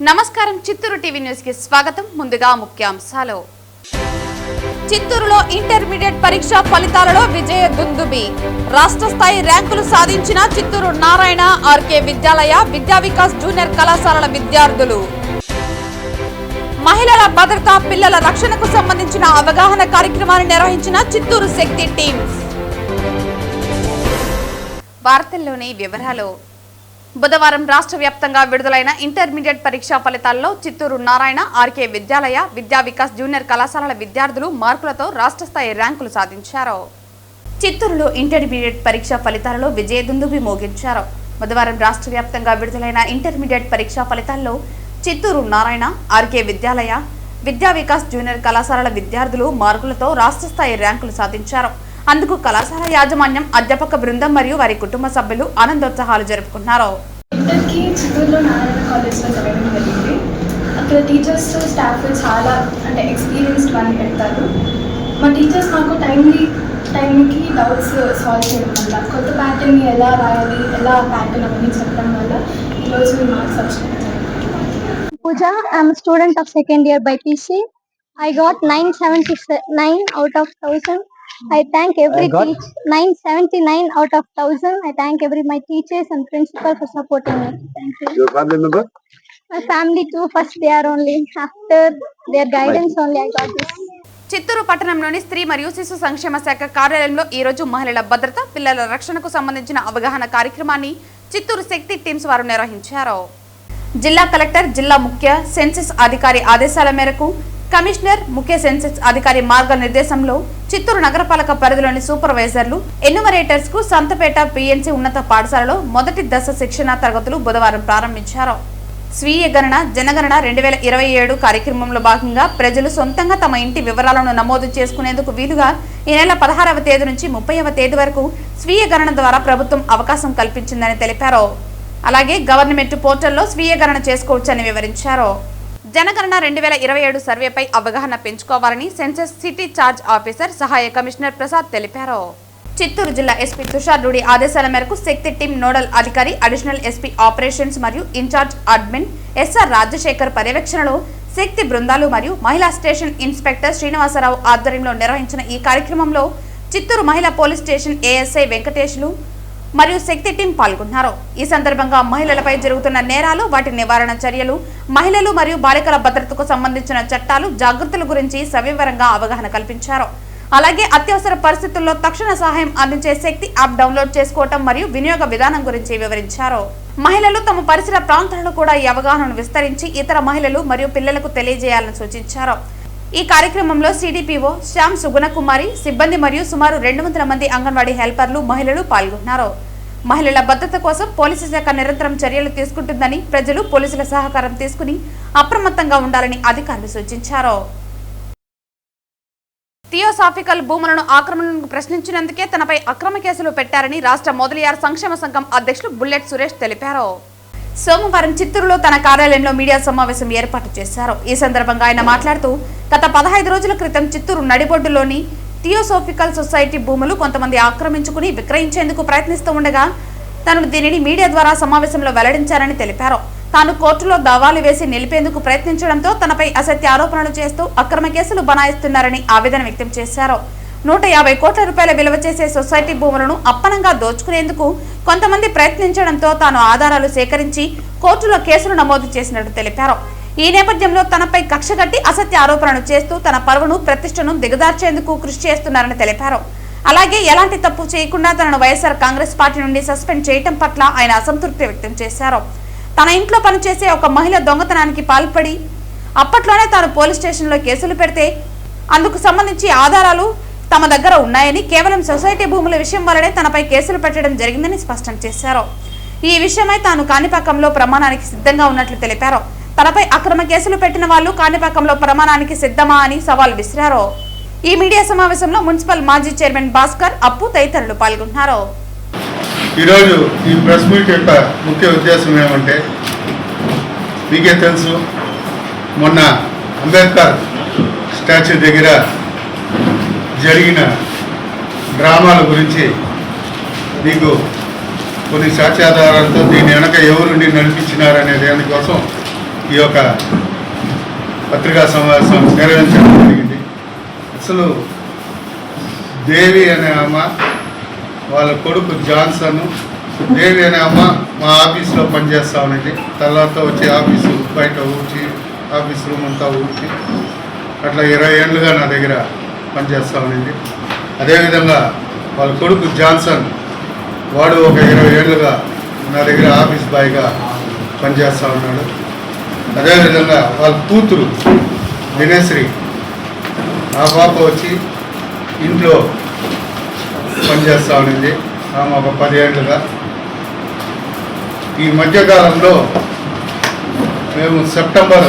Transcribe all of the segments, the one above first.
నమస్కారం Chittoor TV news కి స్వాగతం. ముందుగా ముఖ్యాంశాలు. చిత్తూరులో ఇంటర్మీడియట్ పరీక్ష ఫలితాలలో విజయ దుందుబి. రాష్ట్ర స్థాయి ర్యాంకులు సాధించిన చిత్తూరు నారాయణ ఆర్కే విద్యాలయ విద్యా వికాస్ జూనియర్ కళాశాలల విద్యార్థులు. మహిళల భద్రత, పిల్లల రక్షణకు సంబంధించిన అవగాహన కార్యక్రమాన్ని నిర్వహించిన చిత్తూరు శక్తి టీమ్స్. వార్తల్లోని వివరాలు. బుధవారం రాష్ట్ర వ్యాప్తంగా విడుదలైన ఇంటర్మీడియట్ పరీక్షా ఫలితాల్లో చిత్తూరు నారాయణ ఆర్కే విద్యాలయ విద్యా వికాస్ జూనియర్ కళాశాలల విద్యార్థులు మార్కులతో రాష్ట్ర స్థాయి ర్యాంకులు సాధించారు. చిత్తూరులో ఇంటర్మీడియట్ పరీక్షా ఫలితాలలో విజయదుందుబి మోగించారు. బుధవారం రాష్ట్ర వ్యాప్తంగా విడుదలైన ఇంటర్మీడియట్ పరీక్షా ఫలితాల్లో చిత్తూరు నారాయణ ఆర్కే విద్యాలయ విద్యా వికాస్ జూనియర్ కళాశాలల విద్యార్థులు మార్కులతో రాష్ట్ర స్థాయి ర్యాంకులు సాధించారు. అందుకు కళాశాల యాజమాన్యం, అధ్యాపక బృందం మరియు వారి కుటుంబ సభ్యులు ఆనందోత్సాహాలు జరుపుకున్నారు. ఇంటర్కి చిత్తూరులో నారాయణ కాలేజ్లో జరగడం జరిగింది. అక్కడ టీచర్స్ స్టాఫ్ చాలా ఎక్స్పీరియన్స్డ్ వాళ్ళు పెడతారు. మా టీచర్స్ మాకు టైంకి డౌట్స్ సాల్వ్ చేయడం వల్ల, కొత్త ప్యాటర్న్ని ఎలా రాయాలి, ఎలా ప్యాటర్న్ అవన్నీ చెప్పడం వల్ల ఈరోజు మార్క్స్ వచ్చినాయి. Pooja, I'm a student of second year by PC. I got 979 out of 1000. I thank every teacher. 979 out of 1000. I thank my teachers and principal for supporting me. Thank you. Your family member? My family too. First they are only. After their guidance only I got this. Chittoor పట్టణంలోని స్త్రీ మరియు శిశు సంక్షేమ శాఖ కార్యాలయంలో ఈ రోజు మహిళల భద్రత, పిల్లల రక్షణకు సంబంధించిన అవగాహన కార్యక్రమాన్ని చిత్తూరు శక్తి టీమ్స్ వారు నిర్వహించారు. జిల్లా కలెక్టర్, జిల్లా ముఖ్య సెన్సస్ అధికారి ఆదేశాల మేరకు కమిషనర్, ముఖ్య సెన్సస్ అధికారి మార్గనిర్దేశంలో చిత్తూరు నగరపాలక పరిధిలోని సూపర్వైజర్లు, ఎన్యుమరేటర్స్ కు సంతపేట పిఎన్సి ఉన్నత పాఠశాలలో మొదటి దశ శిక్షణ తరగతులు బుధవారం ప్రారంభించారు. స్వీయ గణన జనగణన 2027 కార్యక్రమంలో భాగంగా ప్రజలు సొంతంగా తమ ఇంటి వివరాలను నమోదు చేసుకునేందుకు వీలుగా ఈ నెల 16వ తేదీ నుంచి 30వ తేదీ వరకు స్వీయ గణన ద్వారా ప్రభుత్వం అవకాశం కల్పించిందని తెలిపారు. అలాగే గవర్నమెంట్ పోర్టల్లో స్వీయ గణన చేసుకోవచ్చని వివరించారు. జనగణన 2027 సర్వేపై అవగాహన పెంచుకోవాలని సెన్సస్ సిటీ చార్జ్ ఆఫీసర్ సహాయ కమిషనర్ ప్రసాద్ తెలిపారు. చిత్తూరు జిల్లా ఎస్పీ తుషార్ రూడి ఆదేశాల మేరకు శక్తి టీం నోడల్ అధికారి, అడిషనల్ ఎస్పీ ఆపరేషన్స్ మరియు ఇన్ఛార్జ్ అడ్మిన్ ఎస్ఆర్ రాజశేఖర్ పర్యవేక్షణలో శక్తి బృందాలు మరియు మహిళా స్టేషన్ ఇన్స్పెక్టర్ శ్రీనివాసరావు ఆధ్వర్యంలో నిర్వహించిన ఈ కార్యక్రమంలో చిత్తూరు మహిళా పోలీస్ స్టేషన్ ఏఎస్ఐ వెంకటేశ్లు మరియు శక్తి టీం పాల్గొన్నారు. ఈ సందర్భంగా మహిళలపై జరుగుతున్న నేరాలు, వాటి నివారణ చర్యలు, మహిళలు మరియు బాలికల భద్రతకు సంబంధించిన చట్టాలు, జాగృతుల గురించి సవివరంగా అవగాహన కల్పించారు. అలాగే అత్యవసర పరిస్థితుల్లో తక్షణ సహాయం అందించే శక్తి యాప్ డౌన్లోడ్ చేసుకోవటం మరియు వినియోగ విధానం గురించి వివరించారు. మహిళలు తమ పరిసర ప్రాంతాలలో కూడా ఈ అవగాహనను విస్తరించి ఇతర మహిళలు మరియు పిల్లలకు తెలియజేయాలని సూచించారు. ఈ కార్యక్రమంలో సిడిపిఓ శ్యామ్ సుగుణకుమారి, సిబ్బంది మరియు సుమారు 200 మంది అంగన్వాడీ హెల్పర్లు, మహిళలు పాల్గొన్నారు. మహిళల భద్రత కోసం పోలీసు శాఖ నిరంతరం చర్యలు తీసుకుంటుందని, ప్రజలు పోలీసుల సహకారం తీసుకుని అప్రమత్తంగా ఉండాలని అధికారులు సూచించారు. థియోసాఫికల్ భూములను ఆక్రమణకు ప్రశ్నించినందుకే తనపై అక్రమ కేసులు పెట్టారని రాష్ట్ర మొదలియార్ సంక్షేమ సంఘం అధ్యక్షులు బుల్లెట్ సురేష్ తెలిపారు. సోమవారం చిత్తూరులో తన కార్యాలయంలో మీడియా సమావేశం ఏర్పాటు చేశారు. ఈ సందర్భంగా ఆయన మాట్లాడుతూ, గత 15 రోజుల క్రితం చిత్తూరు నడిబొడ్డులోని థియోసాఫికల్ సొసైటీ భూములు కొంతమంది ఆక్రమించుకుని విక్రయించేందుకు ప్రయత్నిస్తూ ఉండగా తాను దీనిని మీడియా ద్వారా సమావేశంలో వెల్లడించారని తెలిపారు. తాను కోర్టులో దావాలు వేసి నిలిపేందుకు ప్రయత్నించడంతో తనపై అసత్య ఆరోపణలు చేస్తూ అక్రమ కేసులు బనాయిస్తున్నారని ఆవేదన వ్యక్తం చేశారు. 150 కోట్ల రూపాయల విలువ చేసే సొసైటీ భూములను అప్పనంగా దోచుకునేందుకు కొంతమంది ప్రయత్నించడంతో తాను ఆధారాలు సేకరించి కోర్టులో కేసులు నమోదు చేసినట్టు తెలిపారు. ఈ నేపథ్యంలో తనపై కక్షగట్టి అసత్య ఆరోపణలు చేస్తూ తన పరువును, ప్రతిష్టను దిగదార్చేందుకు కృషి చేస్తున్నారని తెలిపారు. అలాగే ఎలాంటి తప్పు చేయకుండా తనను వైఎస్ఆర్ కాంగ్రెస్ పార్టీ నుండి సస్పెండ్ చేయడం పట్ల ఆయన అసంతృప్తి వ్యక్తం చేశారు. తన ఇంట్లో పనిచేసే ఒక మహిళ దొంగతనానికి పాల్పడి అప్పట్లోనే తాను పోలీస్ స్టేషన్లో కేసులు పెడితే అందుకు సంబంధించి ఆధారాలు తమ దగ్గర ఉన్నాయని, కేవలం సొసైటీ భూముల విషయం వల్లనే తనపై కేసులు పెట్టడం జరిగిందని స్పష్టం చేశారు. ఈ విషయమై తాను కాణిపాకంలో ప్రమాణానికి సిద్ధంగా ఉన్నట్లు తెలిపారు. తనపై అక్రమ కేసులు పెట్టిన వాళ్ళు కాణిపాకంలో ప్రమాణానికి సిద్ధమా అని సవాల్ విసిరారు. ఈ మీడియా సమావేశంలో మున్సిపల్ మాజీ చైర్మన్ భాస్కర్, అప్పు తదితరులు పాల్గొన్నారు. ఈరోజు ఈ ప్రెస్ మీట్ యొక్క ముఖ్య ఉద్దేశం ఏమంటే, మీకే తెలుసు, మొన్న అంబేద్కర్ స్టాచ్యూ దగ్గర జరిగిన డ్రామాల గురించి మీకు కొన్ని సాక్ష్యాధారాలతో దీని వెనక ఎవరుండి నడిపించినారనే దానికోసం ఈ యొక్క పత్రికా సమావేశం నిర్వహించడం జరిగింది. అసలు దేవి అనే అమ్మ వాళ్ళ కొడుకు జాన్సన్, దేవి అనే అమ్మ మా ఆఫీస్లో పనిచేస్తూ ఉన్నది. తర్వాత వచ్చి ఆఫీసు బయట ఊడ్చి ఆఫీస్ రూమ్ అంతా ఊడ్చి అట్లా 20 ఏళ్ళుగా నా దగ్గర పనిచేస్తూ ఉన్నది. అదేవిధంగా వాళ్ళ కొడుకు జాన్సన్ వాడు ఒక 20 ఏళ్ళుగా నా దగ్గర ఆఫీస్ బాయ్గా పనిచేస్తూ ఉన్నాడు. అదేవిధంగా వాళ్ళ కూతురు దినేశ్రీ, ఆ పాప వచ్చి ఇంట్లో పనిచేస్తూ ఉన్నది. ఆమె ఒక 10 ఏళ్ళుగా. ఈ మధ్యకాలంలో మేము సెప్టెంబర్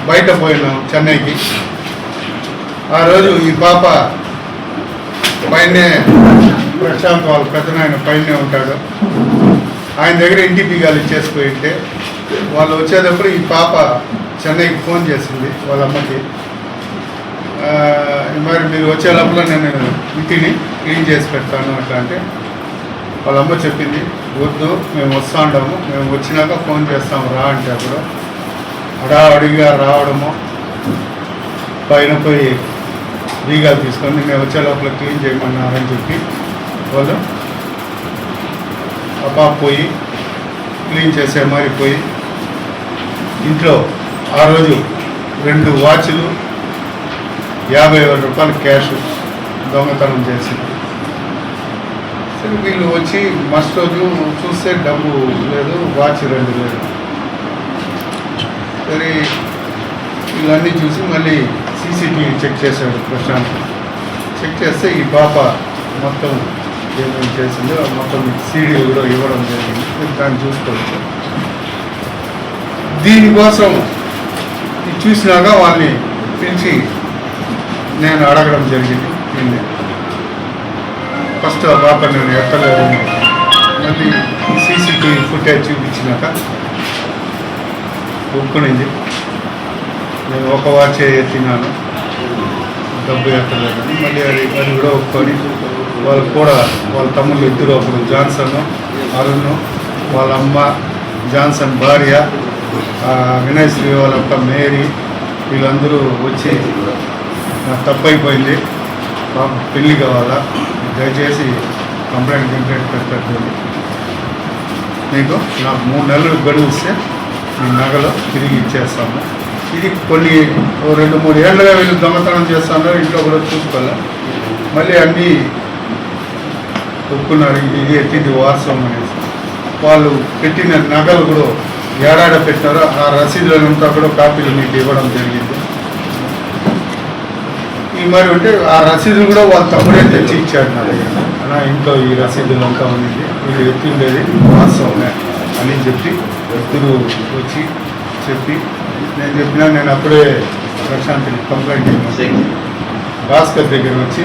బయట పోయినాం చెన్నైకి. ఆ రోజు ఈ పాప పైనే, ప్రశాంత్ వాళ్ళ పెద్దనాయన పైనే ఉంటాడు, ఆయన దగ్గర ఇంటి బీగాలు ఇచ్చేసిపోయి ఉంటే వాళ్ళు వచ్చేటప్పుడు ఈ పాప చెన్నైకి ఫోన్ చేసింది వాళ్ళ అమ్మకి. మరి మీరు వచ్చే లోపల నేను ఇంటిని క్లీన్ చేసి పెడతాను అట్లా అంటే వాళ్ళ అమ్మ చెప్పింది, వద్దు మేము వస్తూ ఉంటాము, మేము వచ్చినాక ఫోన్ చేస్తాము రా అంటే అప్పుడు హడావడిగా రావడము, పైన పోయి బీగాలు తీసుకొని మేము వచ్చే లోపల క్లీన్ చేయమన్నారని చెప్పి వాళ్ళు ఆ పాప పోయి క్లీన్ చేసే మరి పోయి ఇంట్లో ఆ రోజు 2 వాచ్లు 50,000 రూపాయలు క్యాష్ దొంగతనం చేసింది. సరే వీళ్ళు వచ్చి మస్ట్ రోజు చూస్తే డబ్బు లేదు, వాచ్ 2 లేదు. సరే వీళ్ళన్నీ చూసి మళ్ళీ సీసీటీవీ చెక్ చేశాడు ప్రశాంత్. చెక్ చేస్తే ఈ పాప మొత్తం ఏమేమి చేసిందో మొత్తం సీడీ కూడా ఇవ్వడం జరిగింది. దాన్ని చూసుకోవచ్చు. దీనికోసం ఇది చూసినాక వాళ్ళని పిలిచి నేను అడగడం జరిగింది. దీన్ని ఫస్ట్ ఆ పాప నేను ఎత్తలేదు, మళ్ళీ సీసీటీవీ ఫుటేజ్ చూపించినాక ఒప్పుకునింది. నేను ఒక వాచే ఎత్తినాను, డబ్బు ఎత్తలేదని. మళ్ళీ అది కూడా ఒప్పుకొని వాళ్ళు కూడా వాళ్ళ తమ్ముళ్ళు ఇద్దరు, అప్పుడు జాన్సన్, అరుణ్, వాళ్ళ అమ్మ, జాన్సన్ భార్య, వినయ్ శ్రీ వాళ్ళ అక్క మేరీ, వీళ్ళందరూ వచ్చి నాకు తప్పైపోయింది, పెళ్ళి కావాలా, దయచేసి కంప్లైంట్ పెట్టండి, మీకు నాకు 3 నెలలు గడువు ఇస్తే మీ నగలు తిరిగి ఇచ్చేస్తాము. ఇది కొన్ని 2-3 ఏళ్ళుగా వీళ్ళు దొంగతనం చేస్తున్నారు, ఇంట్లో కూడా చూసుకోలే. మళ్ళీ అన్నీ ఒప్పుకున్నారు, ఇది ఎత్తింది వాస్తవం అనేసి. వాళ్ళు పెట్టిన నగలు కూడా ఏడాడ పెట్టారో ఆ రసీదులంతా కూడా కాపీలు మీకు ఇవ్వడం జరిగింది. ఈ మరి ఉంటే ఆ రసీదులు కూడా వాళ్ళ తమ్ముడే తెచ్చి ఇచ్చాడు నా దగ్గర. నా ఇంట్లో ఈ రసీదులంతా ఉంది, వీళ్ళు ఎత్తిండేది వాస్తవమే అని చెప్పి ఇద్దరు వచ్చి చెప్పి నేను చెప్పినా. నేను అప్పుడే ప్రశాంత్ని కంప్లైంట్ చేశాను. భాస్కర్ దగ్గర వచ్చి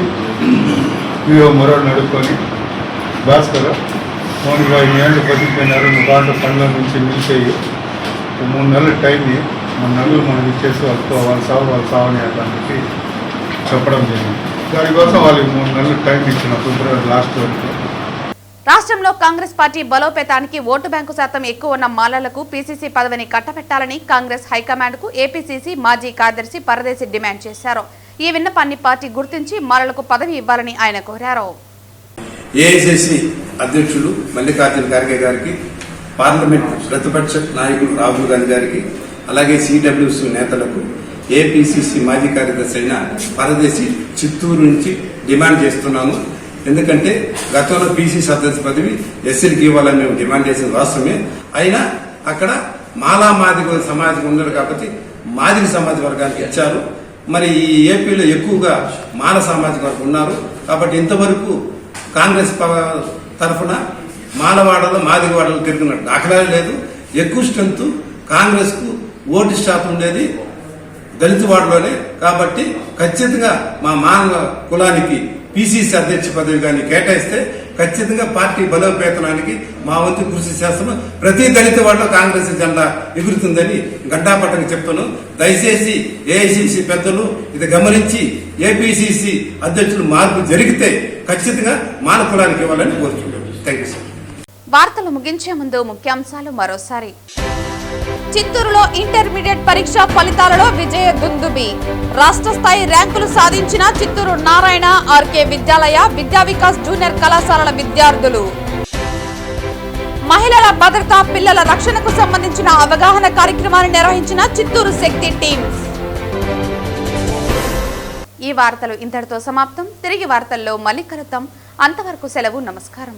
వివో మొరలు నడుపుకొని, భాస్కర్ మౌనిగా 5 ఏళ్ళు బతికిపోయినారు, నువ్వు బాగా పనుల నుంచి నిలిచేయి, 3 నెలల టైంని 3 నెలలు మనం ఇచ్చేసి వాళ్ళ సావని అట్లా అని చెప్పి చెప్పడం జరిగింది. దానికోసం వాళ్ళకి 3 నెలలు టైం ఇచ్చిన ఫిబ్రవరి లాస్ట్ వరకు. రాష్ట్రంలో కాంగ్రెస్ పార్టీ బలోపేతానికి ఓటు బ్యాంకు శాతం ఎక్కువ ఉన్న మాలలకు పీసీసీ పదవిని కట్టబెట్టాలని కాంగ్రెస్ హైకమాండ్కు ఏపీసీసీ మాజీ కార్యదర్శి పరదేశి డిమాండ్ చేశారు. ఈ విన్నపాన్ని పార్టీ గుర్తించి మాలలకు పదవి ఇవ్వాలని ఆయన కోరారు. ఏఐసీసీ అధ్యక్షుడు మల్లికార్జున ఖార్గే గారికి, పార్లమెంట్ ప్రతిపక్ష నాయకుడు రాహుల్ గాంధీ గారికి, అలాగే సిడబ్ల్యూసీ నేతలకు ఏపీసీసీ మాజీ కార్యదర్శి అయిన పరదేశి చిత్తూరు నుంచి డిమాండ్ చేస్తున్నాను. ఎందుకంటే గతంలో పీసీ సదస్సు పదవి ఎస్సీలకు ఇవ్వాలని మేము డిమాండ్ చేసిన రాష్ట్రమే అయినా అక్కడ మాలా మాదిగ సమాజం ఉన్నారు కాబట్టి మాదిగ సమాజ వర్గానికి ఇచ్చారు. మరి ఈ ఏపీలో ఎక్కువగా మాల సామాజిక వర్గం ఉన్నారు కాబట్టి ఇంతవరకు కాంగ్రెస్ తరఫున మాలవాడలో మాదిగవాడలో తిరిగిన దాఖలా లేదు. ఎక్కువ స్ట్రెంత్ కాంగ్రెస్ కు ఓటు శాతం ఉండేది దళిత వాడలోనే. కాబట్టి ఖచ్చితంగా మా మానవ కులానికి పీసీసీ అధ్యక్ష పదవి కానీ కేటాయిస్తే ఖచ్చితంగా పార్టీ బలోపేతనానికి మా వంతు కృషి చేస్తాము. ప్రతి దళిత వాడలో కాంగ్రెస్ జెండా ఎగురుతుందని గంటాపట్టకు చెప్తున్నాను. దయచేసి ఏఐసీసీ పెద్దలు ఇది గమనించి ఏపీసీసీ అధ్యక్షులు మార్పు జరిగితే ఖచ్చితంగా మానవ కులానికి ఇవ్వాలని కోరుతున్నాను. Thank you sir. వార్తలు ముగించే ముందు ముఖ్యాంశాలు మరోసారి. చిత్తూరులో ఇంటర్మీడియట్ పరీక్ష ఫలితాలలో విజయ దుందుబి. రాష్ట్ర స్థాయి ర్యాంకులు సాధించిన చిత్తూరు నారాయణ ఆర్కే విద్యాలయ, విద్యా వికాస్ జూనియర్ కళాశాలల విద్యార్థులు. మహిళల భద్రత, పిల్లల రక్షణకు సంబంధించిన అవగాహన కార్యక్రమాన్ని నిర్వహించిన చిత్తూరు శక్తి టీమ్స్. ఈ వార్తలు ఇంతటితో సమాప్తం. తిరిగి వార్తల్లో మళ్ళీ కలుద్దాం. అంతవరకు సెలవు. నమస్కారం.